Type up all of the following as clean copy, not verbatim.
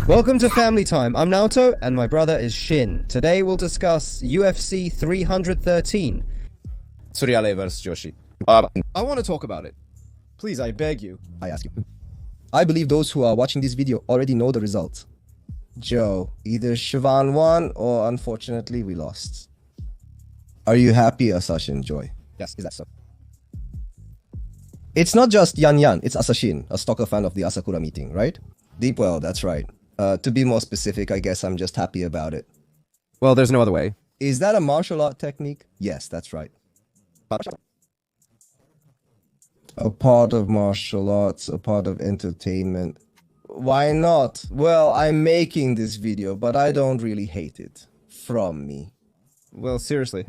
Welcome to Family Time. I'm Naoto, and my brother is Shin. Today we'll discuss UFC 313. Tsuruta versus Joshi. I want to talk about it. Please, I beg you. I ask you. I believe those who are watching this video already know the results. Joe, either Siobhan won or unfortunately we lost. Are you happy, Asashin Joy? Yes, is that so? It's not just Yan, it's Asashin, a stalker fan of the Asakura meeting, right? Deepwell, that's right. To be more specific, I guess I'm just happy about it. Well, there's no other way. Is that a martial art technique? Yes, that's right. A part of martial arts, a part of entertainment. Why not? Well, I'm making this video, but I don't really hate it. From me. Well, seriously.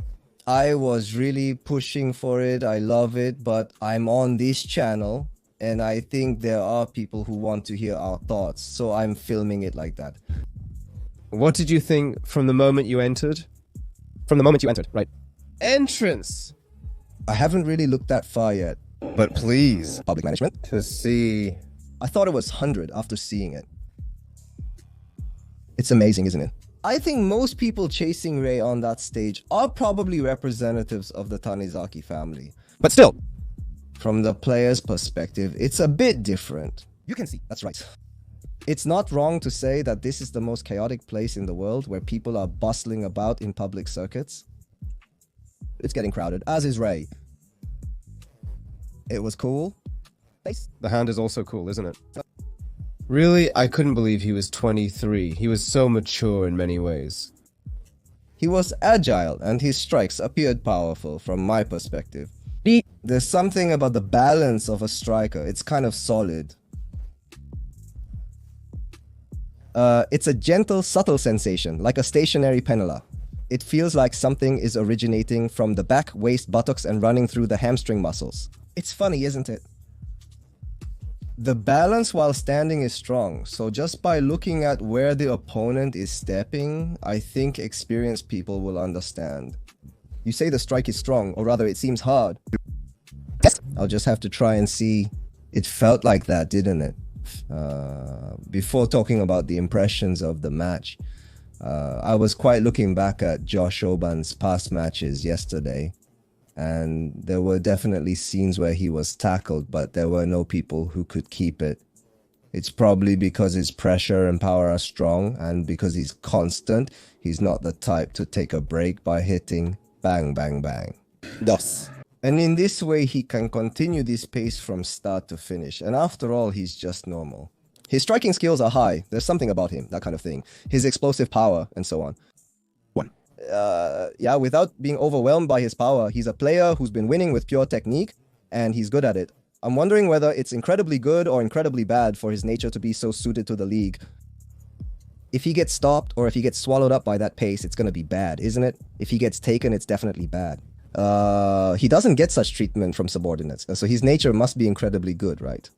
I was really pushing for it, I love it, but I'm on this channel, and I think there are people who want to hear our thoughts, so I'm filming it like that. What did you think from the moment you entered? From the moment you entered, right? Entrance! I haven't really looked that far yet. But please. Public management? To see. I thought it was 100 after seeing it. It's amazing, isn't it? I think most people chasing Rei on that stage are probably representatives of the Tanizaki family. But still. From the player's perspective, it's a bit different. You can see, that's right. It's not wrong to say that this is the most chaotic place in the world where people are bustling about in public circuits. It's getting crowded, as is Rei. It was cool. The hand is also cool, isn't it? Really, I couldn't believe he was 23. He was so mature in many ways. He was agile, and his strikes appeared powerful from my perspective. There's something about the balance of a striker. It's kind of solid. It's a gentle, subtle sensation, like a stationary penula. It feels like something is originating from the back, waist, buttocks, and running through the hamstring muscles. It's funny, isn't it? The balance while standing is strong, so just by looking at where the opponent is stepping, I think experienced people will understand. You say the strike is strong, or rather it seems hard. I'll just have to try and see. It felt like that, didn't it? Before talking about the impressions of the match, I was quite looking back at Josh Oban's past matches yesterday, and there were definitely scenes where he was tackled, but there were no people who could keep it. It's probably because his pressure and power are strong, and because he's constant, he's not the type to take a break by hitting bang, bang, bang. Dos. And in this way, he can continue this pace from start to finish. And after all, he's just normal. His striking skills are high. There's something about him, that kind of thing. His explosive power, and so on. Yeah, without being overwhelmed by his power, he's a player who's been winning with pure technique, and he's good at it. I'm wondering whether it's incredibly good or incredibly bad for his nature to be so suited to the league. If he gets stopped, or if he gets swallowed up by that pace, it's gonna be bad, isn't it? If he gets taken, it's definitely bad. He doesn't get such treatment from subordinates, so his nature must be incredibly good, right?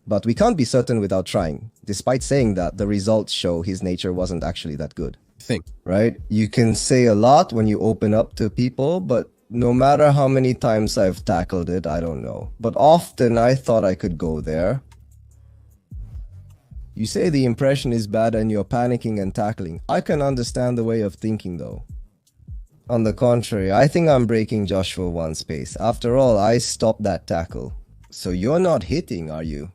But we can't be certain without trying. Despite saying that, the results show his nature wasn't actually that good. Right? You can say a lot when you open up to people, but no matter how many times I've tackled it, I don't know. But often I thought I could go there. You say the impression is bad and you're panicking and tackling. I can understand the way of thinking though. On the contrary, I think I'm breaking Joshua Wong's pace. After all, I stopped that tackle. So you're not hitting, are you?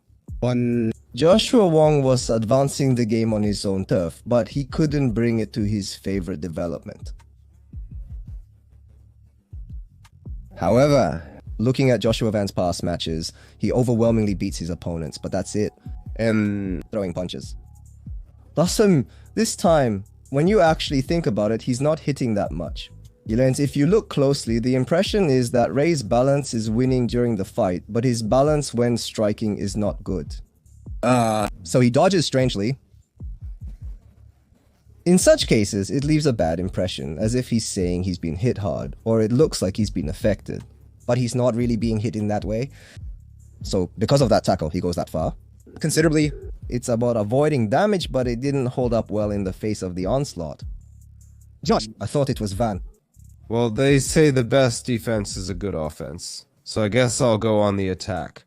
Joshua Wong was advancing the game on his own turf, but he couldn't bring it to his favorite development. However, looking at Joshua Van's past matches, he overwhelmingly beats his opponents, but that's it. And throwing punches. This time, when you actually think about it, he's not hitting that much. If you look closely, the impression is that Rei's balance is winning during the fight, but his balance when striking is not good. So he dodges strangely. In such cases, it leaves a bad impression, as if he's saying he's been hit hard, or it looks like he's been affected. But he's not really being hit in that way. So because of that tackle, he goes that far. Considerably, it's about avoiding damage, but it didn't hold up well in the face of the onslaught. Josh, I thought it was Van. Well, they say the best defense is a good offense, so I guess I'll go on the attack.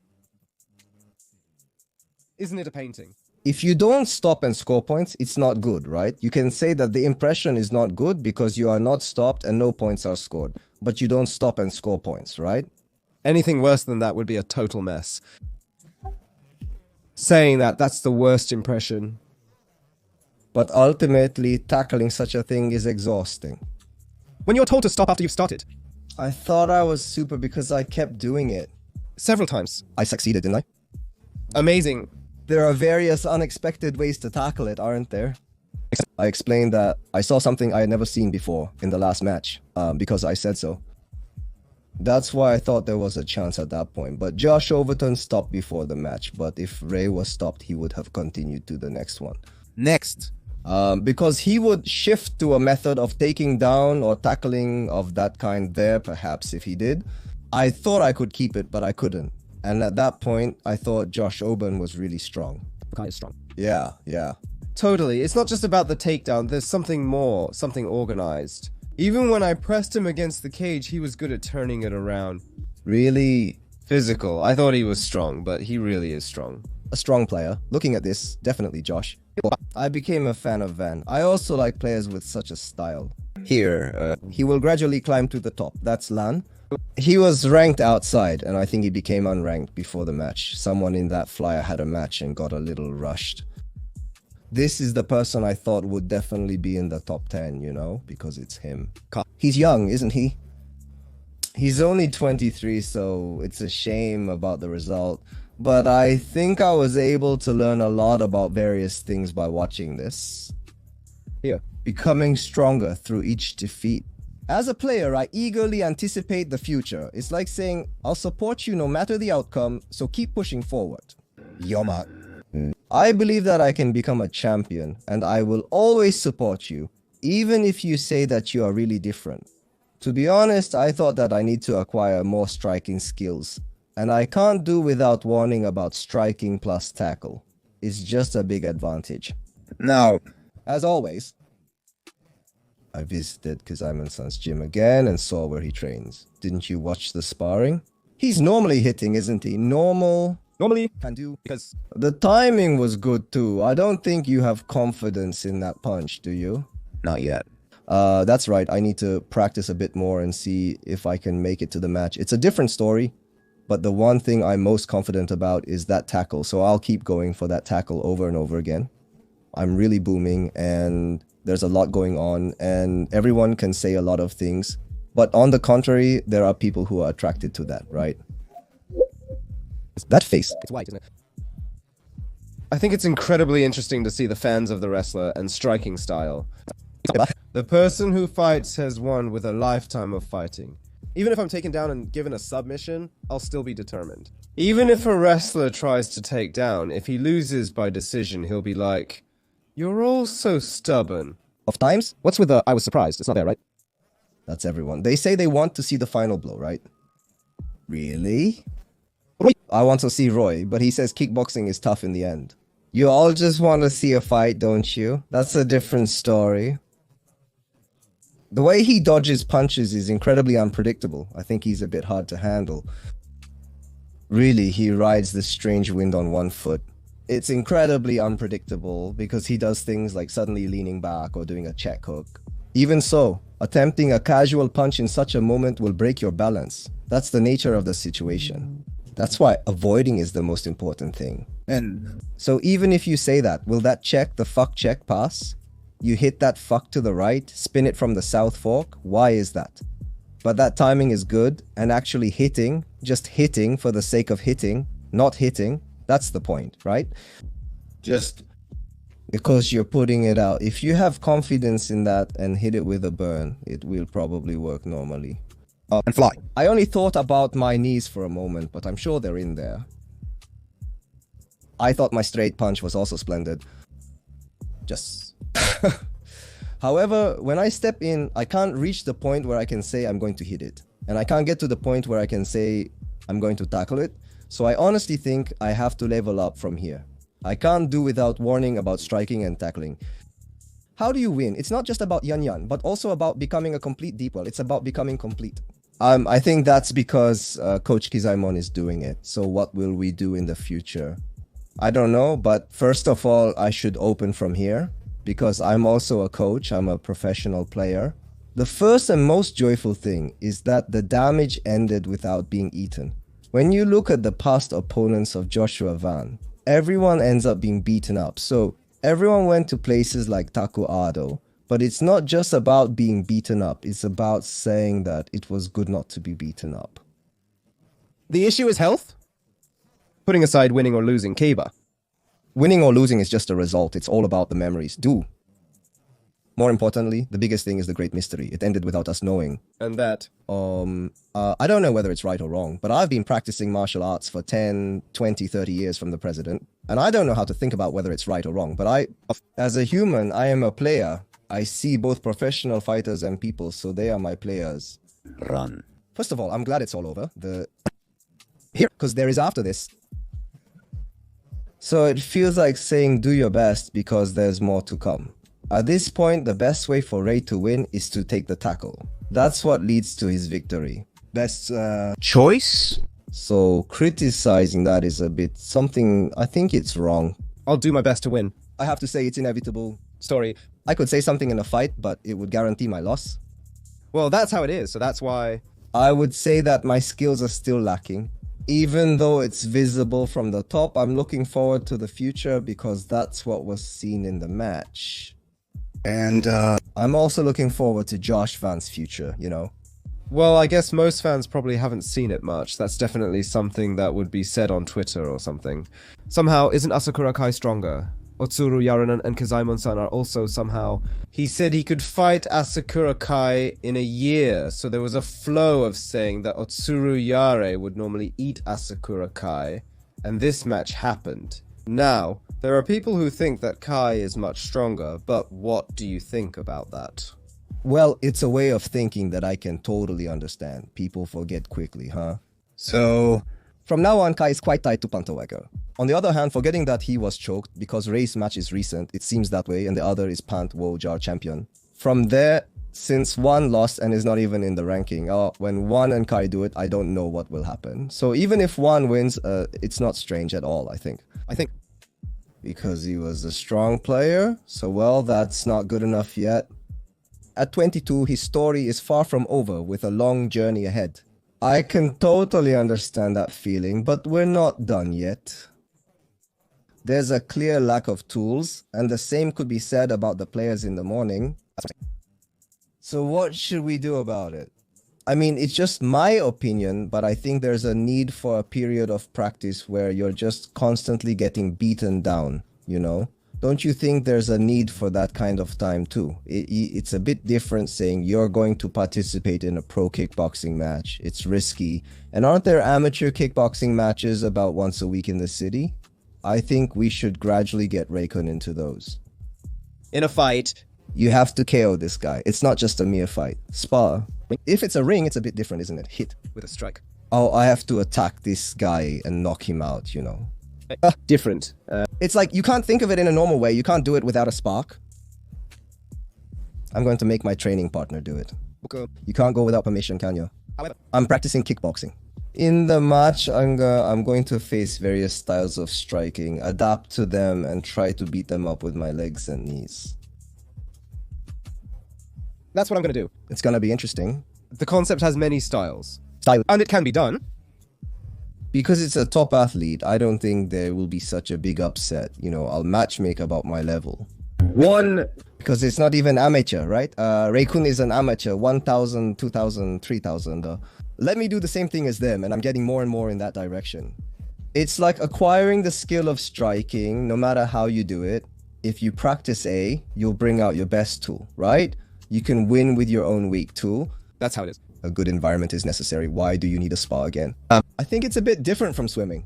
Isn't it a painting? If you don't stop and score points, it's not good, right? You can say that the impression is not good because you are not stopped and no points are scored. But you don't stop and score points, right? Anything worse than that would be a total mess. Saying that, that's the worst impression. But ultimately, tackling such a thing is exhausting. When you're told to stop after you've started. I thought I was super because I kept doing it. Several times. I succeeded, didn't I? Amazing. There are various unexpected ways to tackle it, aren't there? I explained that I saw something I had never seen before in the last match, because I said so. That's why I thought there was a chance at that point. But Josh Overton stopped before the match. But if Ray was stopped, he would have continued to the next one. Next. Because he would shift to a method of taking down or tackling of that kind there, perhaps, if he did. I thought I could keep it, but I couldn't. And at that point, I thought Josh Oben was really strong. The guy is strong. Yeah, yeah. Totally. It's not just about the takedown. There's something more, something organized. Even when I pressed him against the cage, he was good at turning it around. Really Physical. I thought he was strong, but he really is strong. a strong player. Looking at this, definitely Josh. I became a fan of Van. I also like players with such a style. Here, he will gradually climb to the top. That's Lan. He was ranked outside, and I think he became unranked before the match. Someone in that flyer had a match and got a little rushed. This is the person I thought would definitely be in the top 10, you know, because it's him. He's young, isn't he? He's only 23, so it's a shame about the result. But I think I was able to learn a lot about various things by watching this. Here. Becoming stronger through each defeat. As a player, I eagerly anticipate the future. It's like saying, I'll support you no matter the outcome, so keep pushing forward. Yoma. I believe that I can become a champion, and I will always support you, even if you say that you are really different. To be honest, I thought that I need to acquire more striking skills, and I can't do without warning about striking plus tackle. It's just a big advantage. Now. As always, I visited Kazaiman-san's gym again and saw where he trains. Didn't you watch the sparring? He's normally hitting, isn't he? Normally, Can do. because The timing was good too. I don't think you have confidence in that punch, do you? Not yet. That's right. I need to practice a bit more and see if I can make it to the match. It's a different story, but the one thing I'm most confident about is that tackle. So I'll keep going for that tackle over and over again. I'm really booming and there's a lot going on and everyone can say a lot of things. But on the contrary, there are people who are attracted to that, right? That face. it's white, isn't it? I think it's incredibly interesting to see the fans of the wrestler and striking style. The person who fights has won with a lifetime of fighting. Even if I'm taken down and given a submission, I'll still be determined. Even if a wrestler tries to take down, if he loses by decision, he'll be like, "You're all so stubborn." Of times, What's with the "I was surprised"? It's not there, right? that's everyone. They say they want to see the final blow, right? Really? I want to see Roy, but he says kickboxing is tough in the end. You all just want to see a fight, don't you? That's a different story. The way he dodges punches is incredibly unpredictable. I think he's a bit hard to handle. Really, he rides this strange wind on one foot. It's incredibly unpredictable because he does things like suddenly leaning back or doing a check hook. Even so, attempting a casual punch in such a moment will break your balance. That's the nature of the situation. That's why avoiding is the most important thing. And So even if you say that, will that check, the fuck check, pass? You hit that fuck to the right, spin it from the south fork. Why is that? But that timing is good, and actually hitting, just hitting for the sake of hitting, not hitting, that's the point, right? just Because you're putting it out. If you have confidence in that and hit it with a burn, it will probably work normally. and fly. I only thought about my knees for a moment, but I'm sure they're in there. I thought my straight punch was also splendid. Just... However, when I step in, I can't reach the point where I can say I'm going to hit it. And I can't get to the point where I can say I'm going to tackle it. So I honestly think I have to level up from here. I can't do without warning about striking and tackling. How do you win? It's not just about yan, but also about becoming a complete deep well. It's about becoming complete. I think that's because Coach Kizaimon is doing it. So what will we do in the future? I don't know, but first of all, I should open from here because I'm also a coach. I'm a professional player. The first and most joyful thing is that the damage ended without being eaten. When you look at the past opponents of Joshua Van, everyone ends up being beaten up. So everyone went to places like Taku Ado, but it's not just about being beaten up. It's about saying that it was good not to be beaten up. The issue is health? Putting aside winning or losing Kiba. Winning or losing is just a result. It's all about the memories. More importantly, the biggest thing is the great mystery. It ended without us knowing. And that? I don't know whether it's right or wrong, but I've been practicing martial arts for 10, 20, 30 years from the president, and I don't know how to think about whether it's right or wrong, but as a human, I am a player. I see both professional fighters and people, so they are my players. Run. First of all, I'm glad it's all over. Here, because there is after this. So it feels like saying do your best because there's more to come. At this point, the best way for Ray to win is to take the tackle. That's what leads to his victory. Best Choice? So criticizing that is a bit something, I think it's wrong. I'll do my best to win. I have to say it's inevitable. Story. I could say something in a fight, but it would guarantee my loss. Well, that's how it is, so that's why... I would say that my skills are still lacking. Even though it's visible from the top, I'm looking forward to the future because that's what was seen in the match. And, I'm also looking forward to Josh Van's future, you know? Well, I guess most fans probably haven't seen it much. That's definitely something that would be said on Twitter or something. Somehow, isn't Asakura Kai stronger? Otsuru Yarunan and Kazaimon-san are also somehow... He said he could fight Asakura Kai in a year, so there was a flow of saying that Otsuru Yare would normally eat Asakura Kai, and this match happened. Now, there are people who think that Kai is much stronger, but what do you think about that? Well, it's a way of thinking that I can totally understand. People forget quickly, huh? so... From now on, Kai is quite tied to Pantowecker. On the other hand, forgetting that he was choked because Ray's match is recent, it seems that way, and the other is Pant Wojar champion. From there, since one lost and is not even in the ranking, when one and Kai do it, I don't know what will happen. So even if one wins, it's not strange at all, I think. Because he was a strong player, so well, that's not good enough yet. At 22, his story is far from over with a long journey ahead. I can totally understand that feeling, but we're not done yet. There's a clear lack of tools, and the same could be said about the players in the morning. So what should we do about it? I mean, it's just my opinion, but I think there's a need for a period of practice where you're just constantly getting beaten down, you know? Don't you think there's a need for that kind of time too? It's a bit different saying you're going to participate in a pro kickboxing match. It's risky. And aren't there amateur kickboxing matches about once a week in the city? I think we should gradually get Raikkonen into those. In a fight. You have to KO this guy. It's not just a mere fight. Spar. If it's a ring, it's a bit different, isn't it? Hit. With a strike. Oh, I have to attack this guy and knock him out, you know. Different. It's like you can't think of it in a normal way. You can't do it without a spark. I'm going to make my training partner do it. Okay. You can't go without permission, can you? However, I'm practicing kickboxing. In the match, I'm going to face various styles of striking, adapt to them, and try to beat them up with my legs and knees. that's what I'm going to do. It's going to be interesting. The concept has many styles. Style. And it can be done. Because it's a top athlete, I don't think there will be such a big upset. You know, I'll matchmake about my level. Because it's not even amateur, right? Raikkonen is an amateur, 1,000, 2,000, 3,000. Let me do the same thing as them, and I'm getting more and more in that direction. It's like acquiring the skill of striking, no matter how you do it. If you practice A, you'll bring out your best tool, right? You can win with your own weak tool. That's how it is. A good environment is necessary. Why do you need a spa again? I think it's a bit different from swimming.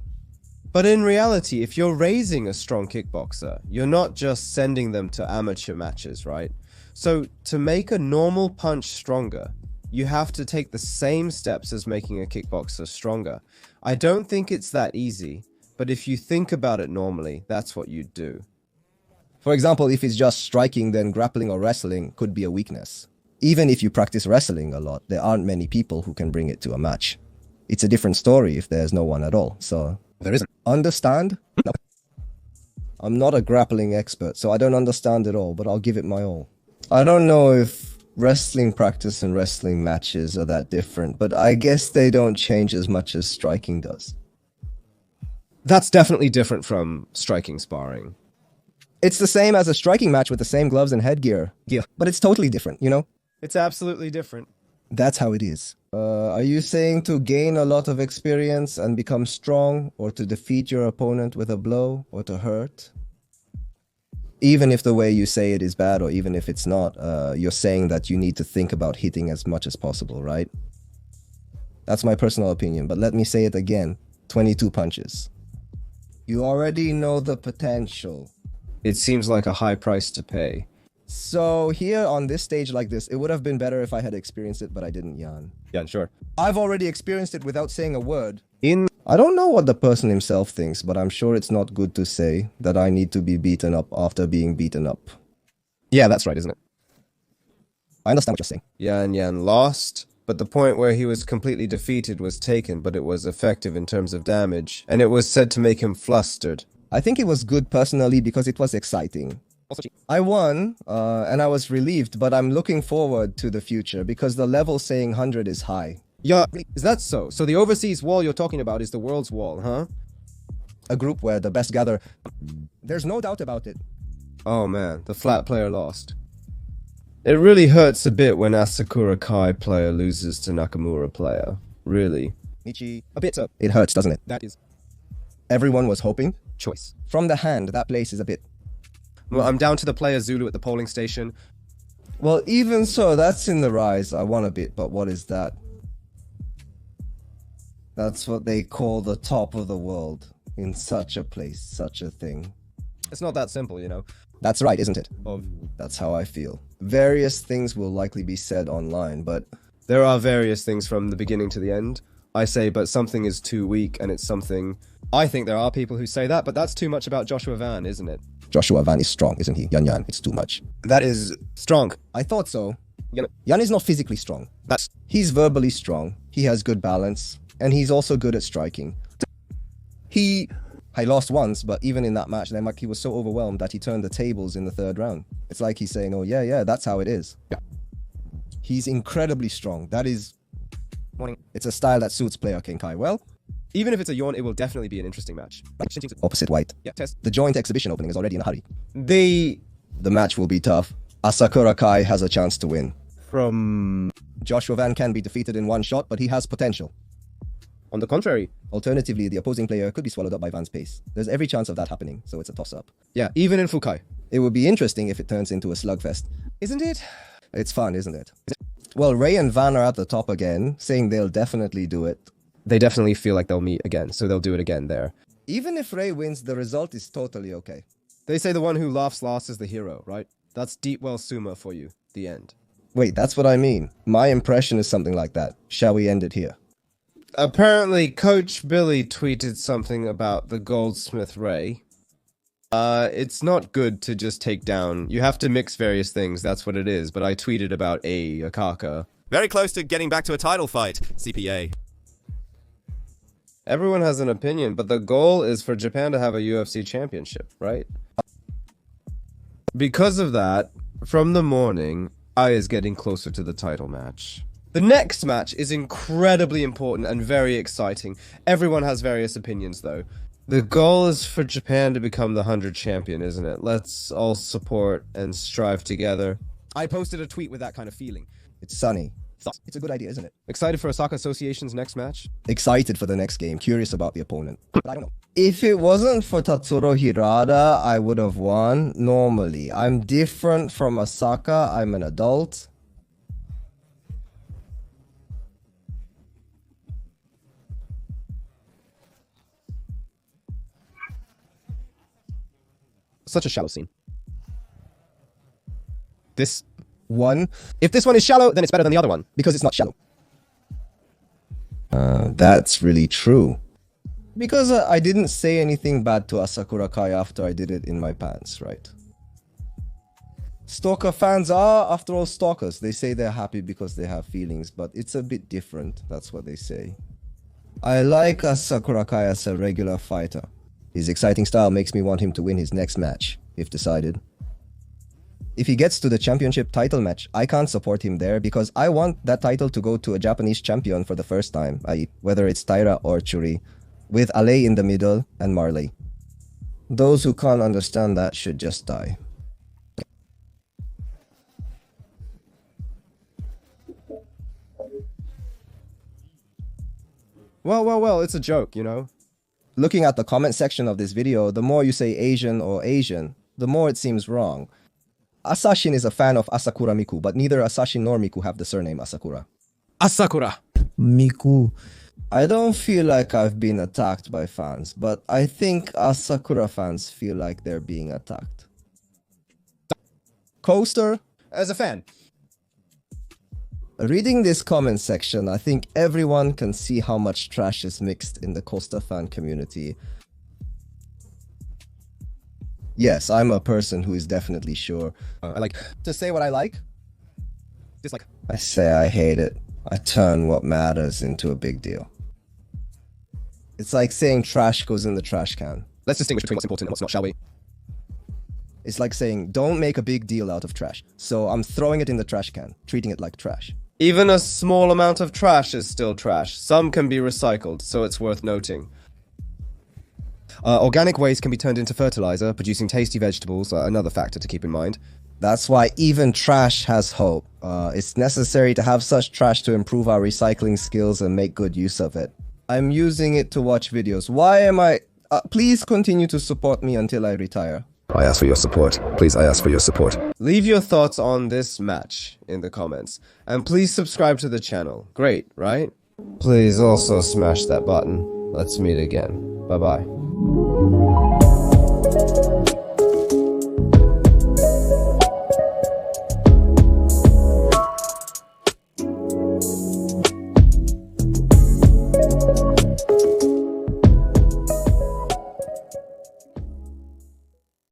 But in reality, if you're raising a strong kickboxer, you're not just sending them to amateur matches, right? So to make a normal punch stronger, you have to take the same steps as making a kickboxer stronger. I don't think it's that easy, but if you think about it normally, that's what you do. For example, if it's just striking, then grappling or wrestling could be a weakness. Even if you practice wrestling a lot, there aren't many people who can bring it to a match. It's a different story if there's no one at all, so... There isn't. Understand? No. I'm not a grappling expert, so I don't understand it all, but I'll give it my all. I don't know if wrestling practice and wrestling matches are that different, but I guess they don't change as much as striking does. That's definitely different from striking sparring. It's the same as a striking match with the same gloves and headgear. Yeah. But it's totally different, you know? It's absolutely different. That's how it is. Are you saying to gain a lot of experience and become strong, or to defeat your opponent with a blow, or to hurt? Even if the way you say it is bad, or even if it's not, you're saying that you need to think about hitting as much as possible, right? That's my personal opinion, but let me say it again. 22 punches. You already know the potential. It seems like a high price to pay. So here on this stage like this, it would have been better if I had experienced it, but I didn't, Jan. Yeah, sure. I've already experienced it without saying a word. I don't know what the person himself thinks, but I'm sure it's not good to say that I need to be beaten up after being beaten up. Yeah, that's right, isn't it? I understand what you're saying. Yan lost, but the point where he was completely defeated was taken, but it was effective in terms of damage, and it was said to make him flustered. I think it was good personally because it was exciting. I won, and I was relieved, but I'm looking forward to the future because the level saying 100 is high. Yeah, is that so? So the overseas wall you're talking about is the world's wall, huh? A group where the best gather. There's no doubt about it. Oh man, the flat player lost. It really hurts a bit when Asakura Kai player loses to Nakamura player. Really. Michi. A bit. It hurts, doesn't it? That is Everyone was hoping. choice. From the hand, that place is a bit... Well, I'm down to the player Zulu at the polling station. Well, even so, that's in the rise. I won a bit, but what is that? That's what they call the top of the world. In such a place, such a thing. It's not that simple, you know. That's right, isn't it? Of That's how I feel. Various things will likely be said online, but... There are various things from the beginning to the end. I say, but something is too weak, and it's something... I think there are people who say that, but that's too much about Joshua Van, isn't it? Joshua Van is strong, isn't he? Yan, it's too much. That is strong. I thought so. You know, Yan is not physically strong. that's... He's verbally strong. He has good balance. And he's also good at striking. I lost once, but even in that match, he was so overwhelmed that he turned the tables in the third round. It's like he's saying, oh yeah, that's how it is. Yeah. He's incredibly strong. That is... It's a style that suits player Kenkai well. Even if it's a yawn, it will definitely be an interesting match. Opposite white. Yeah, test. The joint exhibition opening is already in a hurry. They... The match will be tough. Asakura Kai has a chance to win. From... Joshua Van can be defeated in one shot, but he has potential. On the contrary. Alternatively, the opposing player could be swallowed up by Van's pace. There's every chance of that happening, so it's a toss-up. Yeah, even in Fukai. It would be interesting if it turns into a slugfest. Isn't it? It's fun, isn't it? Well, Ray and Van are at the top again, saying they'll definitely do it. They definitely feel like they'll meet again, so they'll do it again there. Even if Ray wins, the result is totally okay. They say the one who laughs last is the hero, right? That's Deepwell Suma for you. The end. Wait, that's what I mean. My impression is something like that. Shall we end it here? Apparently, Coach Billy tweeted something about the Goldsmith Ray. It's not good to just take down. You have to mix various things, that's what it is. But I tweeted about Akaka. Very close to getting back to a title fight. CPA. Everyone has an opinion, but the goal is for Japan to have a UFC championship, right? Because of that, from the morning, I is getting closer to the title match. The next match is incredibly important and very exciting. Everyone has various opinions, though. The goal is for Japan to become the 100 champion, isn't it? Let's all support and strive together. I posted a tweet with that kind of feeling. It's sunny. It's a good idea, isn't it? Excited for Osaka Association's next match? Excited for the next game. Curious about the opponent. But I don't know. If it wasn't for Tatsuro Hirata, I would have won normally. I'm different from Osaka. I'm an adult. Such a shallow scene. This One, If this one is shallow, then it's better than the other one. because it's not shallow. That's really true. Because I didn't say anything bad to Asakura Kai after I did it in my pants, right? Stalker fans are, after all, stalkers. They say they're happy because they have feelings, but it's a bit different. That's what they say. I like Asakura Kai as a regular fighter. His exciting style makes me want him to win his next match, if decided. If he gets to the championship title match, I can't support him there because I want that title to go to a Japanese champion for the first time, i.e. whether it's Taira or Churi, with Ale in the middle and Marley. Those who can't understand that should just die. Well, it's a joke, you know? Looking at the comment section of this video, the more you say Asian or Asian, the more it seems wrong. Asashin is a fan of Asakura Miku, but neither Asashin nor Miku have the surname Asakura. Asakura. Miku. I don't feel like I've been attacked by fans, but I think Asakura fans feel like they're being attacked. Coaster? As a fan. Reading this comment section, I think everyone can see how much trash is mixed in the Costa fan community. Yes, I'm a person who is definitely sure. I like to say what I like. Dislike. I say I hate it. I turn what matters into a big deal. It's like saying trash goes in the trash can. Let's distinguish between what's important and what's not, shall we? It's like saying, don't make a big deal out of trash. So I'm throwing it in the trash can, treating it like trash. Even a small amount of trash is still trash. Some can be recycled, so it's worth noting. Organic waste can be turned into fertilizer, producing tasty vegetables, another factor to keep in mind. That's why even trash has hope. It's necessary to have such trash to improve our recycling skills and make good use of it. I'm using it to watch videos. Why am I... please continue to support me until I retire. I ask for your support. Please, I ask for your support. Leave your thoughts on this match in the comments. And please subscribe to the channel. Great, right? Please also smash that button. Let's meet again. Bye-bye.